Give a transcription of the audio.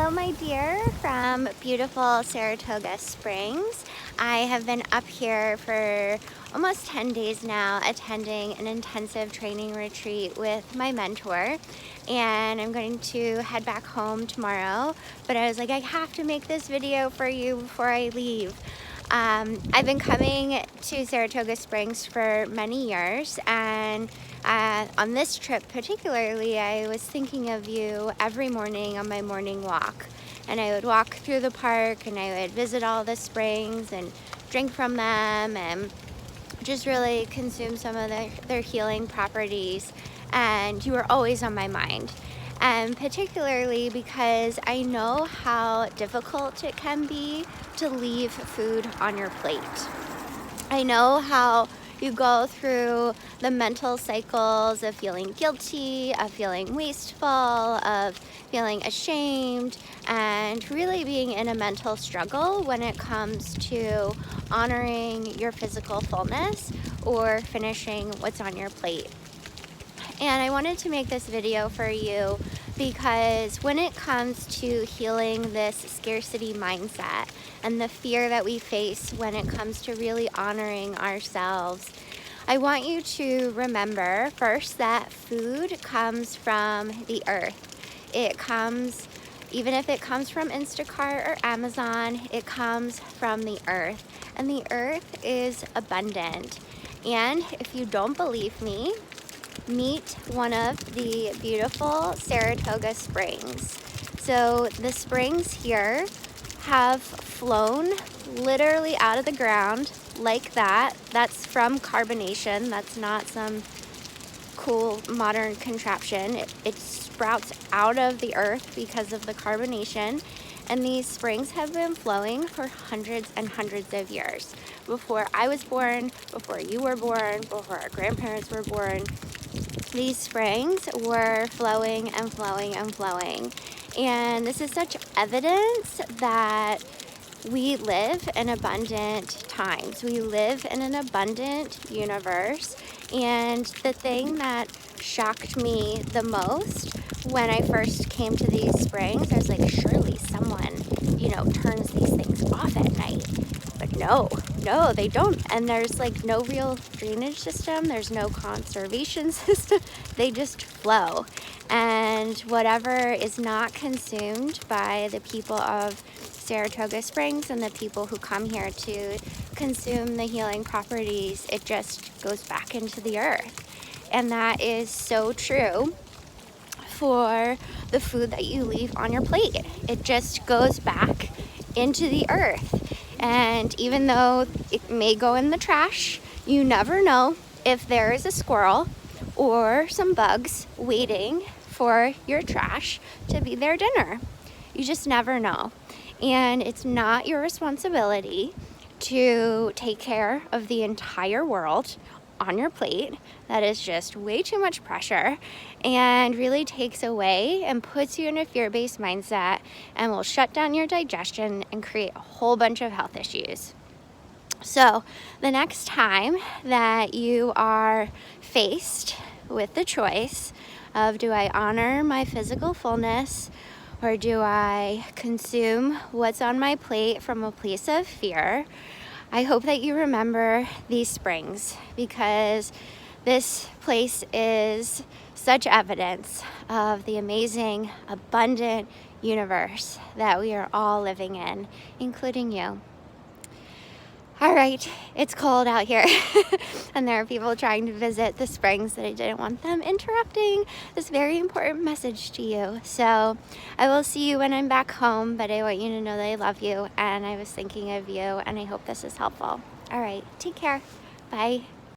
Hello, my dear, from beautiful Saratoga Springs. I have been up here for almost 10 days now attending an intensive training retreat with my mentor, and I'm going to head back home tomorrow, but I was like, I have to make this video for you before I leave. I've been coming to Saratoga Springs for many years, and on this trip particularly, I was thinking of you every morning on my morning walk. And I would walk through the park and I would visit all the springs and drink from them and just really consume some of their healing properties. And you were always on my mind. And particularly because I know how difficult it can be to leave food on your plate. I know how you go through the mental cycles of feeling guilty, of feeling wasteful, of feeling ashamed, and really being in a mental struggle when it comes to honoring your physical fullness or finishing what's on your plate. And I wanted to make this video for you because when it comes to healing this scarcity mindset and the fear that we face when it comes to really honoring ourselves, I want you to remember first that food comes from the earth. It comes, even if it comes from Instacart or Amazon, it comes from the earth. And the earth is abundant. And if you don't believe me, meet one of the beautiful Saratoga Springs. So the springs here have flown literally out of the ground like that. That's from carbonation. That's not some cool modern contraption. It sprouts out of the earth because of the carbonation. And these springs have been flowing for hundreds and hundreds of years. Before I was born, before you were born, before our grandparents were born, these springs were flowing and flowing and flowing. And this is such evidence that we live in abundant times. We live in an abundant universe. And the thing that shocked me the most when I first came to these springs, I was like, surely someone, turns these things off at night. But no, they don't. And there's like no real drainage system. There's no conservation system. They just flow. And whatever is not consumed by the people of Saratoga Springs and the people who come here to consume the healing properties, it just goes back into the earth. And that is so true for the food that you leave on your plate. It just goes back into the earth. And even though it may go in the trash, you never know if there is a squirrel or some bugs waiting for your trash to be their dinner. You just never know. And it's not your responsibility to take care of the entire world on your plate. That is just way too much pressure and really takes away and puts you in a fear-based mindset and will shut down your digestion and create a whole bunch of health issues. So the next time that you are faced with the choice of, do I honor my physical fullness or do I consume what's on my plate from a place of fear, I hope that you remember these springs, because this place is such evidence of the amazing, abundant universe that we are all living in, including you. All right, it's cold out here, and there are people trying to visit the springs that I didn't want them interrupting this very important message to you. So I will see you when I'm back home, but I want you to know that I love you, and I was thinking of you, and I hope this is helpful. All right, take care. Bye.